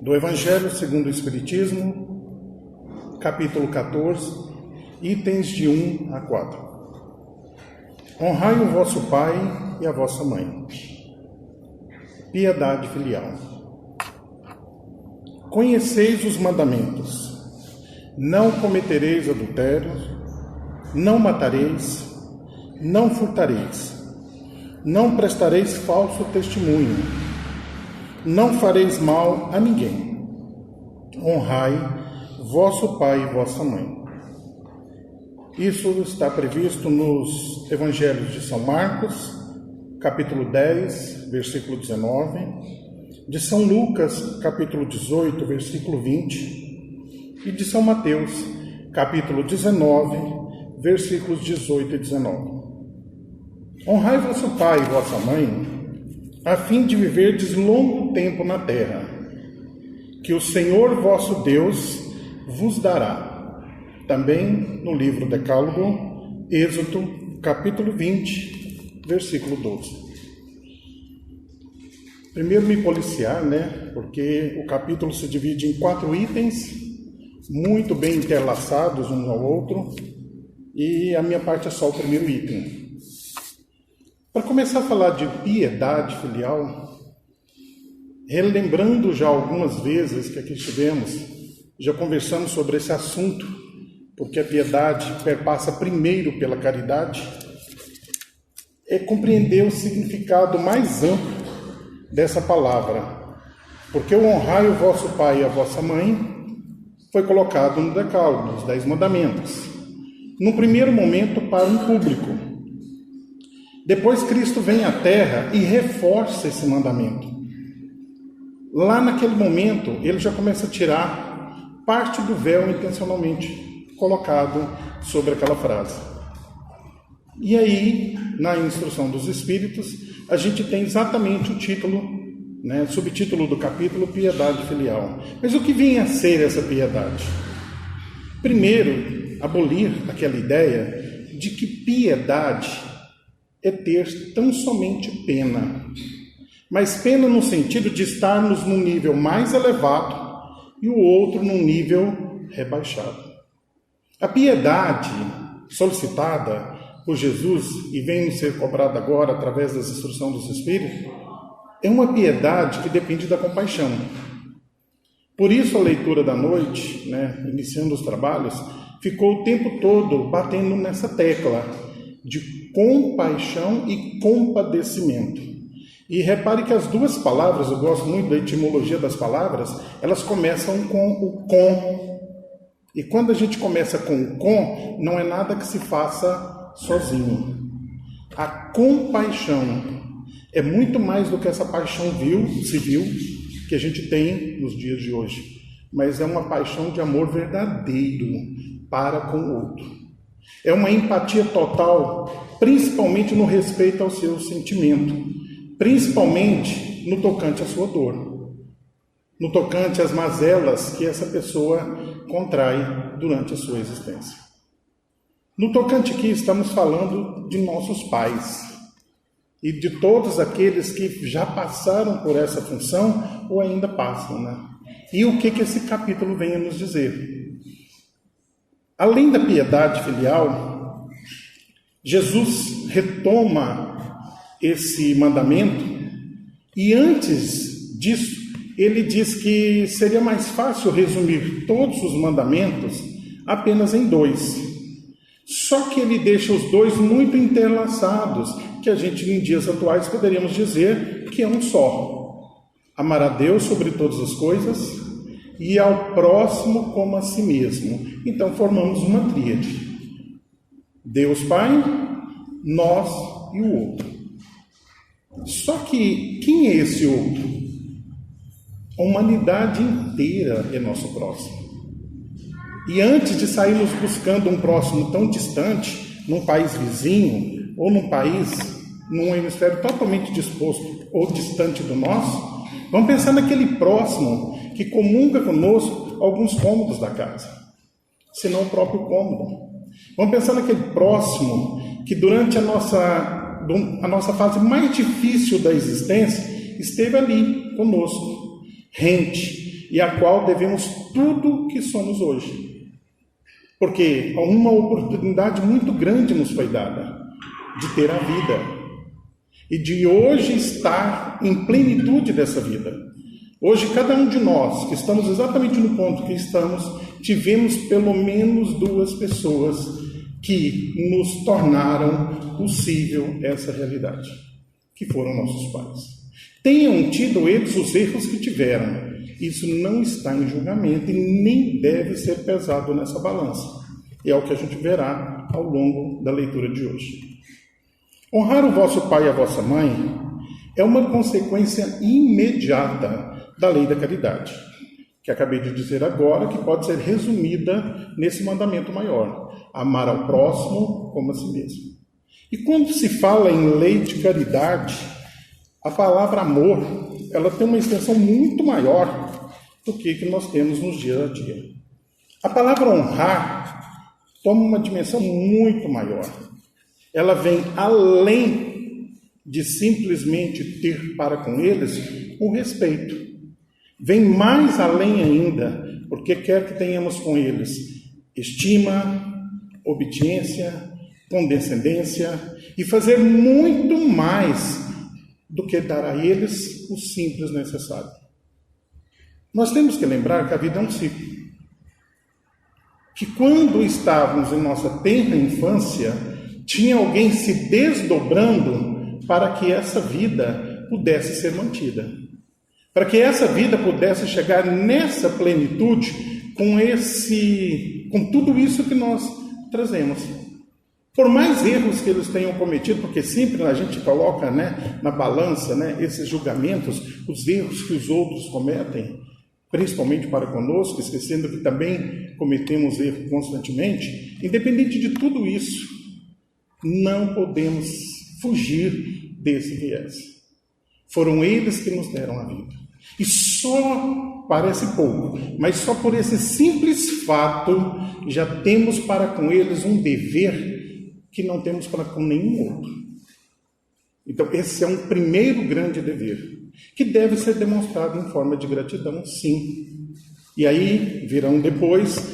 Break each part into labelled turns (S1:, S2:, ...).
S1: Do Evangelho segundo o Espiritismo, capítulo 14, itens de 1 a 4. Honrai o vosso pai e a vossa mãe. Piedade filial. Conheceis os mandamentos. Não cometereis adultério, não matareis, não furtareis, não prestareis falso testemunho, não fareis mal a ninguém. Honrai vosso pai e vossa mãe. Isso está previsto nos Evangelhos de São Marcos, capítulo 10, versículo 19, de São Lucas, capítulo 18, versículo 20, e de São Mateus, capítulo 19, versículos 18 e 19. Honrai vosso pai e vossa mãe, a fim de viverdes longo tempo na terra, que o Senhor vosso Deus vos dará. Também no livro Decálogo, Êxodo, capítulo 20, versículo 12. Primeiro me policiar, porque o capítulo se divide em 4 itens, muito bem interlaçados um ao outro, e a minha parte é só o primeiro item. Para começar a falar de piedade filial, relembrando já algumas vezes que aqui estivemos, já conversamos sobre esse assunto, porque a piedade perpassa primeiro pela caridade, é compreender o significado mais amplo dessa palavra, porque o honrai o vosso pai e a vossa mãe foi colocado no Decálogo, nos 10 mandamentos, num primeiro momento para um público. Depois Cristo vem à Terra e reforça esse mandamento. Lá naquele momento, ele já começa a tirar parte do véu intencionalmente colocado sobre aquela frase. E aí, na instrução dos Espíritos, a gente tem exatamente o título, subtítulo do capítulo, Piedade Filial. Mas o que vinha a ser essa piedade? Primeiro, abolir aquela ideia de que piedade é ter tão somente pena, mas pena no sentido de estarmos num nível mais elevado e o outro num nível rebaixado. A piedade solicitada por Jesus e vem ser cobrada agora através das instruções dos Espíritos é uma piedade que depende da compaixão. Por isso a leitura da noite, iniciando os trabalhos, ficou o tempo todo batendo nessa tecla de compaixão e compadecimento. E repare que as duas palavras, eu gosto muito da etimologia das palavras, elas começam com o com. E quando a gente começa com o com, não é nada que se faça sozinho. A compaixão é muito mais do que essa paixão civil que a gente tem nos dias de hoje, mas é uma paixão de amor verdadeiro para com o outro. É uma empatia total, principalmente no respeito ao seu sentimento, principalmente no tocante à sua dor, no tocante às mazelas que essa pessoa contrai durante a sua existência. No tocante aqui estamos falando de nossos pais e de todos aqueles que já passaram por essa função ou ainda passam, E o que esse capítulo vem a nos dizer? Além da piedade filial, Jesus retoma esse mandamento e antes disso, ele diz que seria mais fácil resumir todos os mandamentos apenas em 2. Só que ele deixa os 2 muito interlaçados, que a gente em dias atuais poderíamos dizer que é um só. Amar a Deus sobre todas as coisas e ao próximo como a si mesmo. Então formamos uma tríade. Deus Pai, nós e o outro. Só que quem é esse outro? A humanidade inteira é nosso próximo. E antes de sairmos buscando um próximo tão distante, num país vizinho, ou num hemisfério totalmente disposto ou distante do nosso, vamos pensar naquele próximo que comunga conosco alguns cômodos da casa, se não o próprio cômodo. Vamos pensar naquele próximo que durante a nossa fase mais difícil da existência esteve ali conosco, rente, e a qual devemos tudo que somos hoje. Porque uma oportunidade muito grande nos foi dada de ter a vida e de hoje estar em plenitude dessa vida. Hoje, cada um de nós, que estamos exatamente no ponto que estamos, tivemos pelo menos 2 pessoas que nos tornaram possível essa realidade, que foram nossos pais. Tenham tido eles os erros que tiveram. Isso não está em julgamento e nem deve ser pesado nessa balança. É o que a gente verá ao longo da leitura de hoje. Honrar o vosso pai e a vossa mãe é uma consequência imediata da lei da caridade, que acabei de dizer agora, que pode ser resumida nesse mandamento maior: amar ao próximo como a si mesmo. E quando se fala em lei de caridade, a palavra amor, ela tem uma extensão muito maior do que nós temos nos dias a dia. A palavra honrar toma uma dimensão muito maior. Ela vem além de simplesmente ter para com eles o respeito. Vem mais além ainda, porque quer que tenhamos com eles estima, obediência, condescendência e fazer muito mais do que dar a eles o simples necessário. Nós temos que lembrar que a vida é um ciclo. Que quando estávamos em nossa tenra infância, tinha alguém se desdobrando para que essa vida pudesse ser mantida. Para que essa vida pudesse chegar nessa plenitude com tudo isso que nós trazemos. Por mais erros que eles tenham cometido, porque sempre a gente coloca, na balança, esses julgamentos, os erros que os outros cometem, principalmente para conosco, esquecendo que também cometemos erros constantemente. Independente de tudo isso, não podemos fugir desse viés. Foram eles que nos deram a vida. E só, parece pouco, mas só por esse simples fato, já temos para com eles um dever que não temos para com nenhum outro. Então, esse é um primeiro grande dever, que deve ser demonstrado em forma de gratidão, sim. E aí virão depois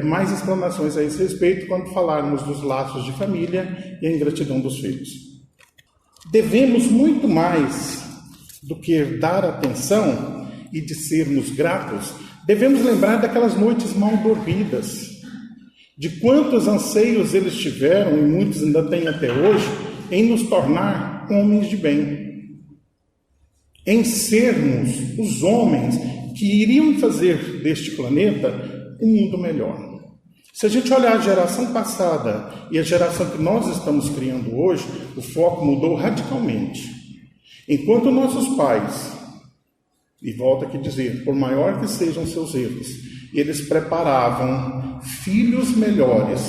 S1: mais explanações a esse respeito, quando falarmos dos laços de família e a ingratidão dos filhos. Devemos muito mais do que dar atenção e de sermos gratos, devemos lembrar daquelas noites mal dormidas, de quantos anseios eles tiveram, e muitos ainda têm até hoje, em nos tornar homens de bem, em sermos os homens que iriam fazer deste planeta um mundo melhor. Se a gente olhar a geração passada e a geração que nós estamos criando hoje, o foco mudou radicalmente. Enquanto nossos pais, e volto aqui a dizer, por maior que sejam seus erros, eles preparavam filhos melhores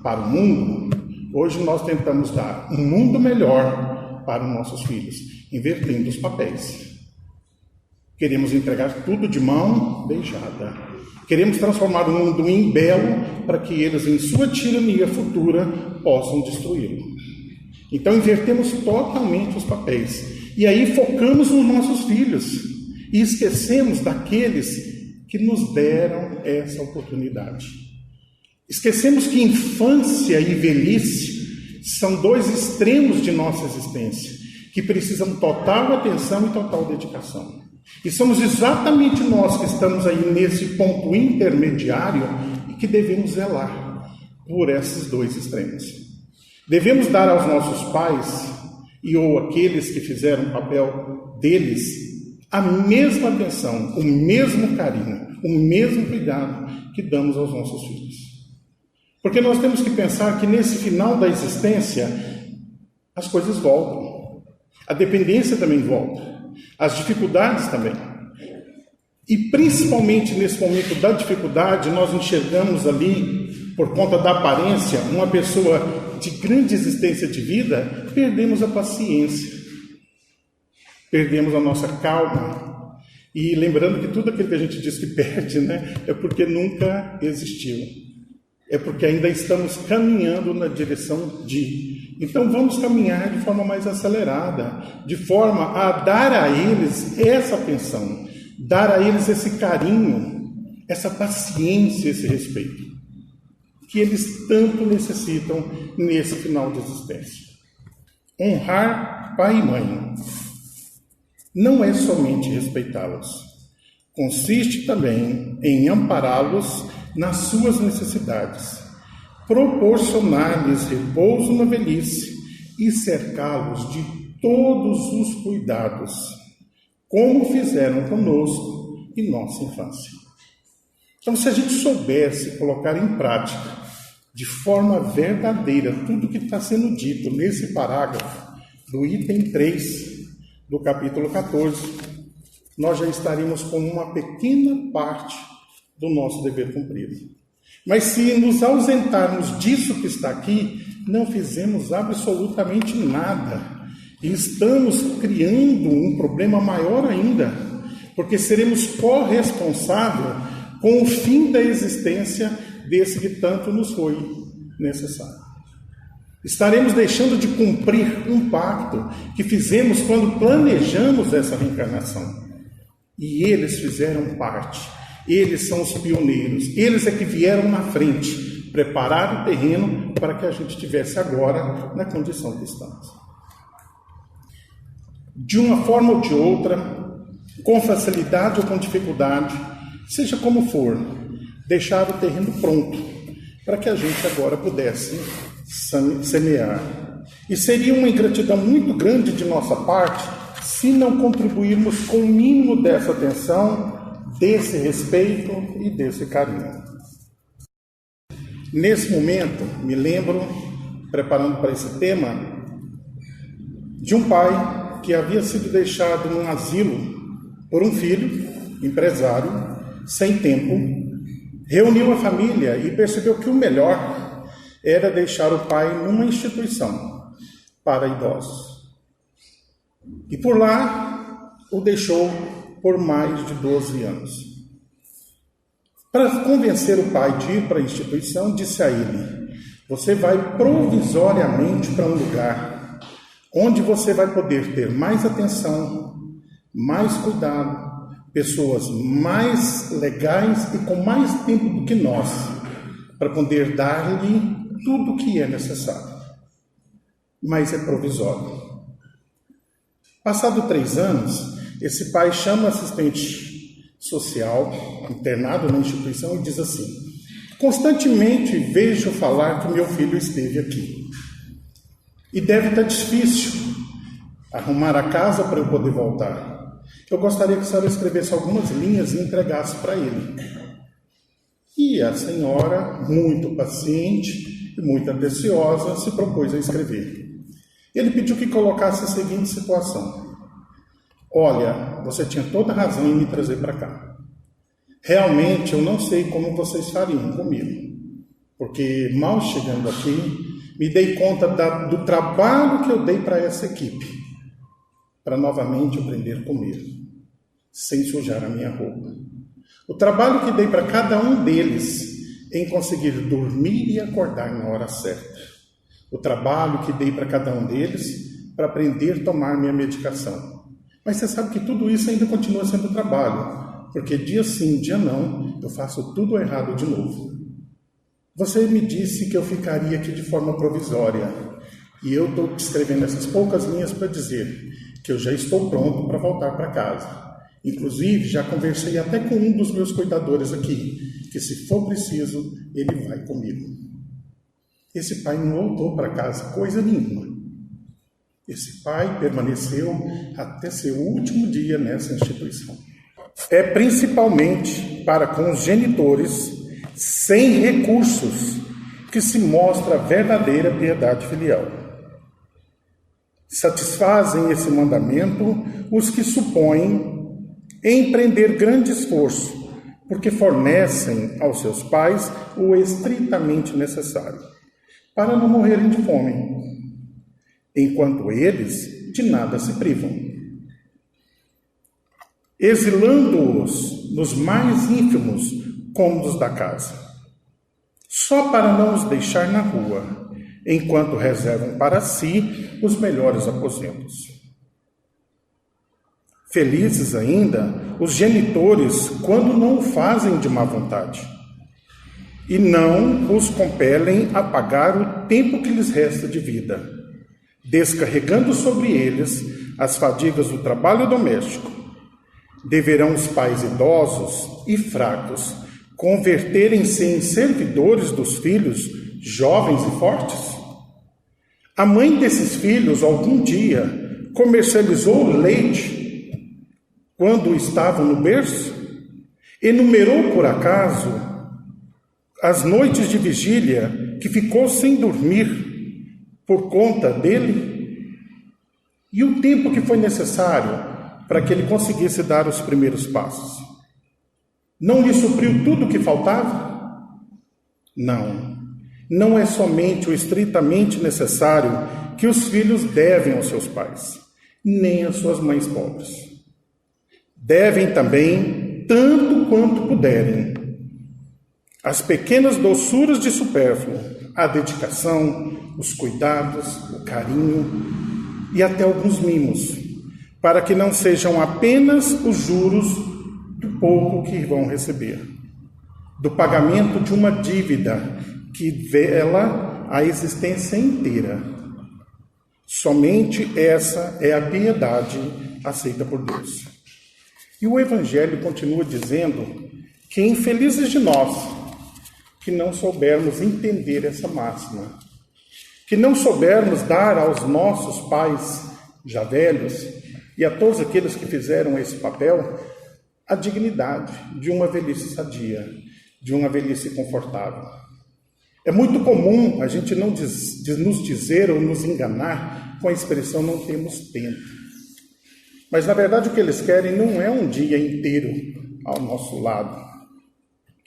S1: para o mundo, hoje nós tentamos dar um mundo melhor para os nossos filhos, invertendo os papéis. Queremos entregar tudo de mão beijada. Queremos transformar o mundo em belo para que eles, em sua tirania futura, possam destruí-lo. Então, invertemos totalmente os papéis. E aí focamos nos nossos filhos e esquecemos daqueles que nos deram essa oportunidade. Esquecemos que infância e velhice são 2 extremos de nossa existência, que precisam total atenção e total dedicação. E somos exatamente nós que estamos aí nesse ponto intermediário e que devemos zelar por esses 2 extremos. Devemos dar aos nossos pais e ou aqueles que fizeram o papel deles a mesma atenção, o mesmo carinho, o mesmo cuidado que damos aos nossos filhos. Porque nós temos que pensar que nesse final da existência as coisas voltam, a dependência também volta, as dificuldades também. E principalmente nesse momento da dificuldade, nós enxergamos ali, por conta da aparência, uma pessoa de grande existência de vida, perdemos a paciência, perdemos a nossa calma. E lembrando que tudo aquilo que a gente diz que perde, é porque nunca existiu. É porque ainda estamos caminhando na direção de. Então vamos caminhar de forma mais acelerada, de forma a dar a eles essa atenção, dar a eles esse carinho, essa paciência, esse respeito, que eles tanto necessitam nesse final de existência. Honrar pai e mãe não é somente respeitá-los, consiste também em ampará-los nas suas necessidades, proporcionar-lhes repouso na velhice e cercá-los de todos os cuidados, como fizeram conosco em nossa infância. Então, se a gente soubesse colocar em prática, de forma verdadeira, tudo que está sendo dito nesse parágrafo, do item 3 do capítulo 14, nós já estaríamos com uma pequena parte do nosso dever cumprido. Mas se nos ausentarmos disso que está aqui, não fizemos absolutamente nada. E estamos criando um problema maior ainda, porque seremos corresponsáveis com o fim da existência desse que tanto nos foi necessário. Estaremos deixando de cumprir um pacto que fizemos quando planejamos essa reencarnação. E eles fizeram parte. Eles são os pioneiros. Eles é que vieram na frente, preparar o terreno para que a gente estivesse agora na condição que estamos. De uma forma ou de outra, com facilidade ou com dificuldade, seja como for, deixar o terreno pronto para que a gente agora pudesse semear. E seria uma ingratidão muito grande de nossa parte se não contribuirmos com o mínimo dessa atenção, desse respeito e desse carinho. Nesse momento, me lembro, preparando para esse tema, de um pai que havia sido deixado num asilo por um filho, empresário, sem tempo, reuniu a família e percebeu que o melhor era deixar o pai numa instituição para idosos. E por lá o deixou por mais de 12 anos. Para convencer o pai de ir para a instituição, disse a ele: você vai provisoriamente para um lugar onde você vai poder ter mais atenção, mais cuidado, pessoas mais legais e com mais tempo do que nós, para poder dar-lhe tudo o que é necessário. Mas é provisório. Passado 3 anos, esse pai chama o assistente social, internado na instituição, e diz assim: constantemente vejo falar que meu filho esteve aqui. E deve estar difícil arrumar a casa para eu poder voltar. Eu gostaria que a senhora escrevesse algumas linhas e entregasse para ele. E a senhora, muito paciente e muito atenciosa, se propôs a escrever. Ele pediu que colocasse a seguinte situação: olha, você tinha toda razão em me trazer para cá. Realmente eu não sei como vocês fariam comigo, porque mal chegando aqui, me dei conta do trabalho que eu dei para essa equipe, para novamente aprender a comer, sem sujar a minha roupa. O trabalho que dei para cada um deles em conseguir dormir e acordar na hora certa. O trabalho que dei para cada um deles para aprender a tomar minha medicação. Mas você sabe que tudo isso ainda continua sendo trabalho, porque dia sim, dia não, eu faço tudo errado de novo. Você me disse que eu ficaria aqui de forma provisória, e eu estou escrevendo essas poucas linhas para dizer que eu já estou pronto para voltar para casa. Inclusive, já conversei até com um dos meus cuidadores aqui, que se for preciso, ele vai comigo. Esse pai não voltou para casa coisa nenhuma. Esse pai permaneceu até seu último dia nessa instituição. É principalmente para com os genitores sem recursos que se mostra a verdadeira piedade filial. Satisfazem esse mandamento os que supõem empreender grande esforço, porque fornecem aos seus pais o estritamente necessário, para não morrerem de fome, enquanto eles de nada se privam, exilando-os nos mais ínfimos cômodos da casa, só para não os deixar na rua, enquanto reservam para si os melhores aposentos. Felizes ainda os genitores quando não o fazem de má vontade e não os compelem a pagar o tempo que lhes resta de vida, descarregando sobre eles as fadigas do trabalho doméstico. Deverão os pais idosos e fracos converterem-se em servidores dos filhos jovens e fortes? A mãe desses filhos, algum dia, comercializou o leite quando estavam no berço? Enumerou, por acaso, as noites de vigília que ficou sem dormir por conta dele? E o tempo que foi necessário para que ele conseguisse dar os primeiros passos? Não lhe supriu tudo o que faltava? Não é somente o estritamente necessário que os filhos devem aos seus pais, nem às suas mães pobres. Devem também, tanto quanto puderem, as pequenas doçuras de supérfluo, a dedicação, os cuidados, o carinho e até alguns mimos, para que não sejam apenas os juros do pouco que vão receber, do pagamento de uma dívida que vela a existência inteira. Somente essa é a piedade aceita por Deus. E o Evangelho continua dizendo que infelizes de nós que não soubermos entender essa máxima, que não soubermos dar aos nossos pais já velhos e a todos aqueles que fizeram esse papel a dignidade de uma velhice sadia, de uma velhice confortável. É muito comum a gente não nos dizer ou nos enganar com a expressão não temos tempo. Mas, na verdade, o que eles querem não é um dia inteiro ao nosso lado.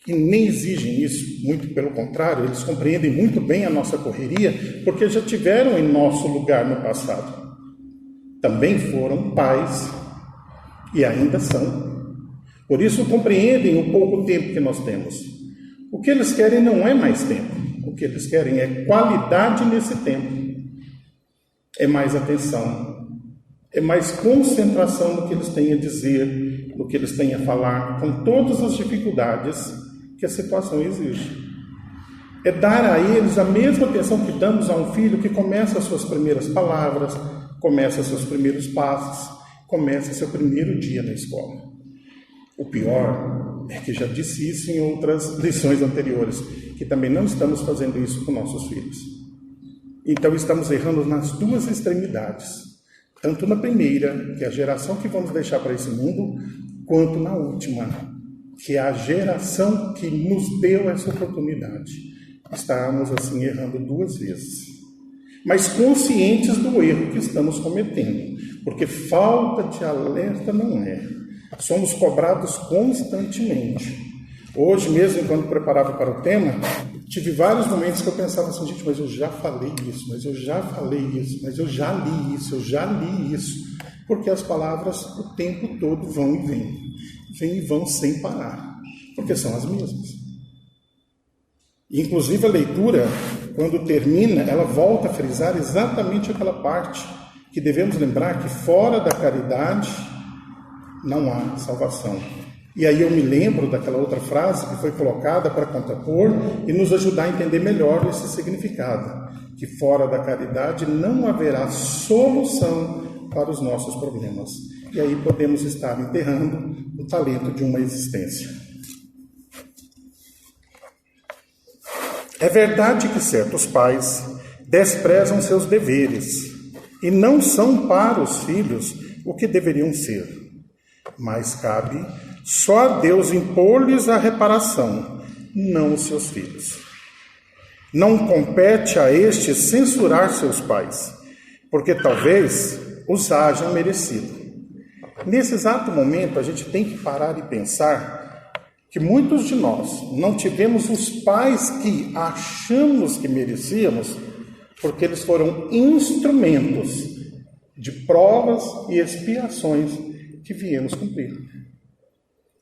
S1: E nem exigem isso, muito pelo contrário, eles compreendem muito bem a nossa correria, porque já tiveram em nosso lugar no passado. Também foram pais e ainda são. Por isso, compreendem o pouco tempo que nós temos. O que eles querem não é mais tempo. O que eles querem é qualidade nesse tempo. É mais atenção. É mais concentração no que eles têm a dizer, no que eles têm a falar, com todas as dificuldades que a situação exige. É dar a eles a mesma atenção que damos a um filho que começa as suas primeiras palavras, começa os seus primeiros passos, começa seu primeiro dia na escola. O pior é que já disse isso em outras lições anteriores, que também não estamos fazendo isso com nossos filhos. Então estamos errando nas duas extremidades. Tanto na primeira, que é a geração que vamos deixar para esse mundo, quanto na última, que é a geração que nos deu essa oportunidade. Estamos assim errando duas vezes, mas conscientes do erro que estamos cometendo, porque falta de alerta não é. Somos cobrados constantemente. Hoje mesmo, enquanto preparava para o tema, tive vários momentos que eu pensava assim, gente, mas eu já falei isso, mas eu já falei isso, mas eu já li isso, eu já li isso. Porque as palavras o tempo todo vão e vêm. Vêm e vão sem parar, porque são as mesmas. Inclusive a leitura, quando termina, ela volta a frisar exatamente aquela parte que devemos lembrar que fora da caridade não há salvação. E aí eu me lembro daquela outra frase que foi colocada para contrapor e nos ajudar a entender melhor esse significado, que fora da caridade não haverá solução para os nossos problemas. E aí podemos estar enterrando o talento de uma existência. É verdade que certos pais desprezam seus deveres e não são para os filhos o que deveriam ser, mas cabe só a Deus impor-lhes a reparação, não os seus filhos. Não compete a estes censurar seus pais, porque talvez os hajam merecido. Nesse exato momento, a gente tem que parar e pensar que muitos de nós não tivemos os pais que achamos que merecíamos, porque eles foram instrumentos de provas e expiações que viemos cumprir.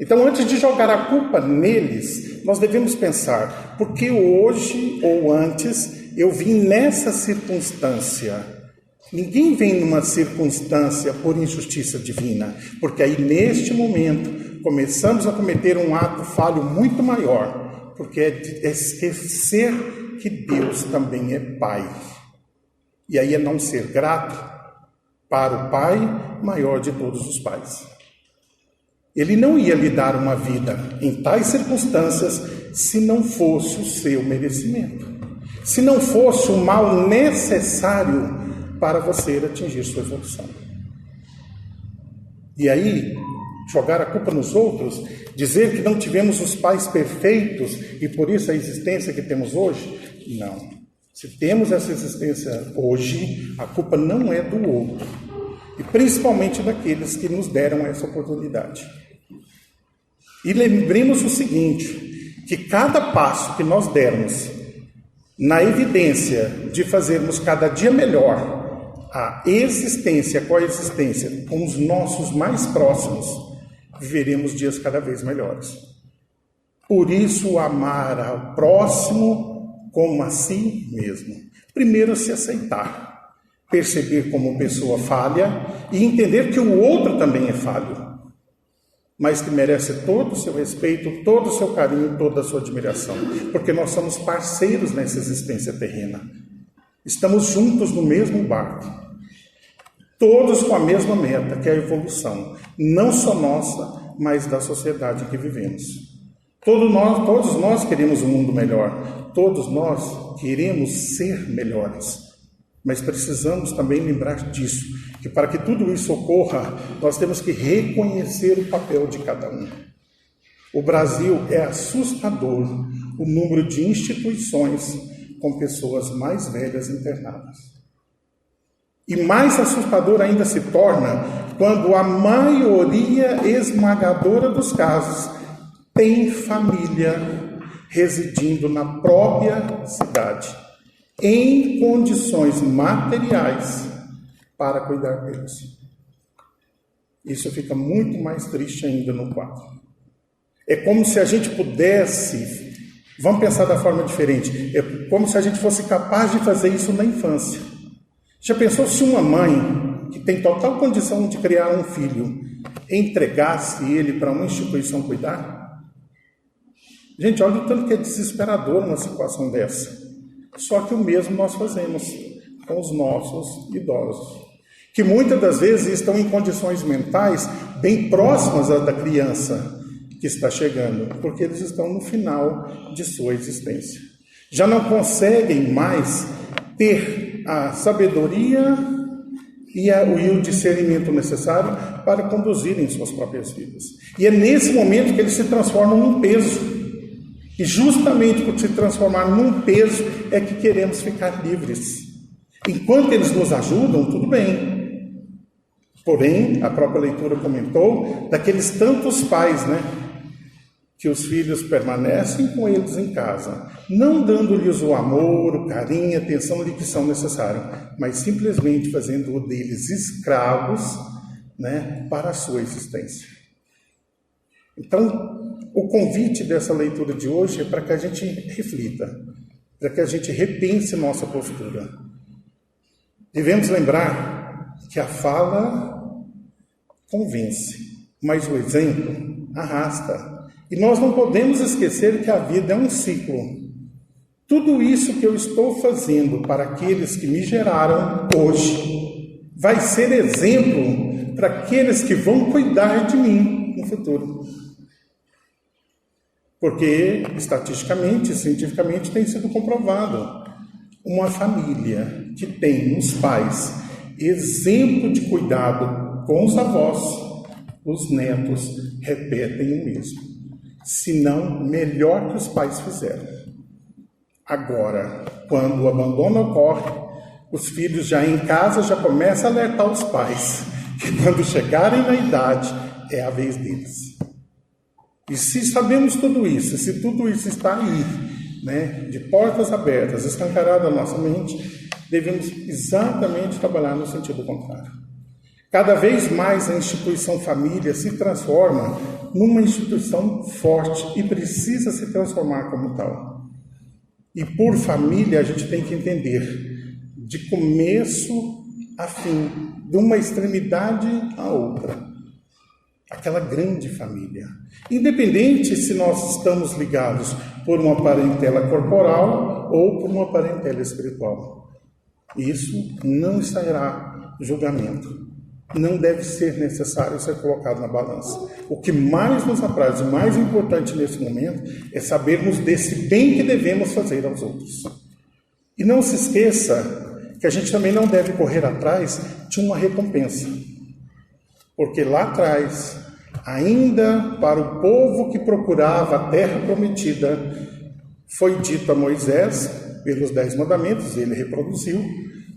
S1: Então, antes de jogar a culpa neles, nós devemos pensar, por que hoje ou antes eu vim nessa circunstância Ninguém vem numa circunstância por injustiça divina, porque aí neste momento começamos a cometer um ato falho muito maior, porque é esquecer que Deus também é Pai. E aí é não ser grato para o Pai maior de todos os pais. Ele não ia lhe dar uma vida em tais circunstâncias se não fosse o seu merecimento, se não fosse o mal necessário para você atingir sua evolução. E aí, jogar a culpa nos outros, dizer que não tivemos os pais perfeitos e por isso a existência que temos hoje, não. Se temos essa existência hoje, a culpa não é do outro, e principalmente daqueles que nos deram essa oportunidade. E lembremos o seguinte, que cada passo que nós dermos na evidência de fazermos cada dia melhor a existência, a coexistência com os nossos mais próximos, viveremos dias cada vez melhores. Por isso, amar ao próximo como a si mesmo. Primeiro, se aceitar, perceber como pessoa falha e entender que o outro também é falho, mas que merece todo o seu respeito, todo o seu carinho, toda a sua admiração, porque nós somos parceiros nessa existência terrena. Estamos juntos no mesmo barco, todos com a mesma meta, que é a evolução, não só nossa, mas da sociedade em que vivemos. Todos nós queremos um mundo melhor, todos nós queremos ser melhores, mas precisamos também lembrar disso, que para que tudo isso ocorra, nós temos que reconhecer o papel de cada um. O Brasil é assustador o número de instituições com pessoas mais velhas internadas. E mais assustador ainda se torna quando a maioria esmagadora dos casos tem família residindo na própria cidade, em condições materiais para cuidar deles. Isso fica muito mais triste ainda no quadro. É como se a gente pudesse, vamos pensar da forma diferente, é como se a gente fosse capaz de fazer isso na infância. Já pensou se uma mãe, que tem total condição de criar um filho, entregasse ele para uma instituição cuidar? Gente, olha o tanto que é desesperador uma situação dessa. Só que o mesmo nós fazemos com os nossos idosos, que muitas das vezes estão em condições mentais bem próximas à da criança que está chegando, porque eles estão no final de sua existência. Já não conseguem mais ter a sabedoria e o discernimento necessário para conduzirem suas próprias vidas. E é nesse momento que eles se transformam num peso. E justamente por se transformar num peso é que queremos ficar livres. Enquanto eles nos ajudam, tudo bem. Porém, a própria leitura comentou daqueles tantos pais, que os filhos permanecem com eles em casa, não dando-lhes o amor, o carinho, a atenção que são necessários, mas simplesmente fazendo deles escravos, para a sua existência. Então, o convite dessa leitura de hoje é para que a gente reflita, para que a gente repense nossa postura. Devemos lembrar que a fala convence, mas o exemplo arrasta. E nós não podemos esquecer que a vida é um ciclo. Tudo isso que eu estou fazendo para aqueles que me geraram hoje vai ser exemplo para aqueles que vão cuidar de mim no futuro. Porque, estatisticamente, cientificamente, tem sido comprovado. Uma família que tem nos pais exemplo de cuidado com os avós, os netos repetem o mesmo. Se não, melhor que os pais fizeram. Agora, quando o abandono ocorre, os filhos já em casa já começam a alertar os pais que quando chegarem na idade, é a vez deles. E se sabemos tudo isso, se tudo isso está aí, de portas abertas, escancarado a nossa mente, devemos exatamente trabalhar no sentido contrário. Cada vez mais a instituição família se transforma numa instituição forte e precisa se transformar como tal. E por família a gente tem que entender, de começo a fim de uma extremidade à outra. Aquela grande família. Independente se nós estamos ligados por uma parentela corporal ou por uma parentela espiritual. Isso não estará julgamento. Não deve ser necessário ser colocado na balança. O que mais nos apraz, o mais importante nesse momento, é sabermos desse bem que devemos fazer aos outros. E não se esqueça que a gente também não deve correr atrás de uma recompensa. Porque lá atrás, ainda para o povo que procurava a terra prometida, foi dito a Moisés, pelos 10 mandamentos, ele reproduziu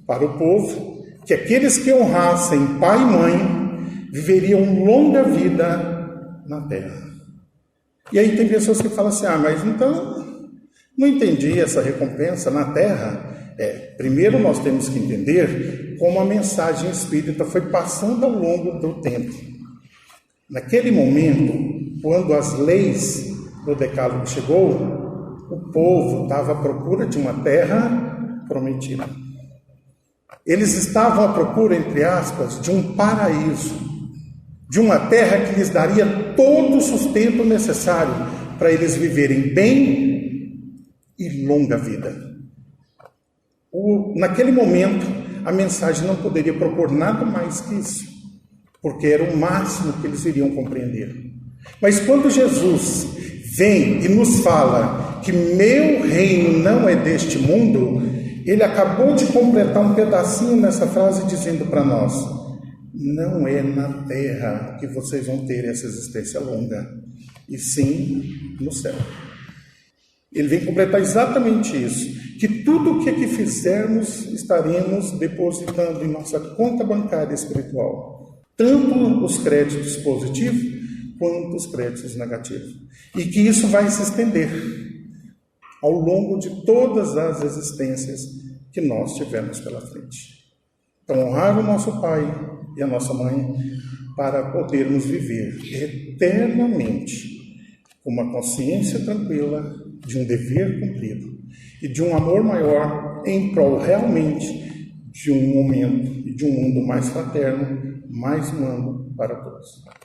S1: para o povo, que aqueles que honrassem pai e mãe viveriam longa vida na terra. E aí tem pessoas que falam assim, mas então não entendi essa recompensa na terra. Primeiro nós temos que entender como a mensagem espírita foi passando ao longo do tempo. Naquele momento, quando as leis do Decálogo chegou, o povo estava à procura de uma terra prometida. Eles estavam à procura, entre aspas, de um paraíso, de uma terra que lhes daria todo o sustento necessário para eles viverem bem e longa vida. Naquele momento, a mensagem não poderia propor nada mais que isso, porque era o máximo que eles iriam compreender. Mas quando Jesus vem e nos fala que meu reino não é deste mundo, ele acabou de completar um pedacinho nessa frase dizendo para nós, não é na terra que vocês vão ter essa existência longa, e sim no céu. Ele vem completar exatamente isso, que tudo o que fizermos estaremos depositando em nossa conta bancária espiritual, tanto os créditos positivos quanto os créditos negativos, e que isso vai se estender ao longo de todas as existências que nós tivermos pela frente. Então, honrar o nosso pai e a nossa mãe para podermos viver eternamente com uma consciência tranquila de um dever cumprido e de um amor maior em prol realmente de um momento e de um mundo mais fraterno, mais humano para todos.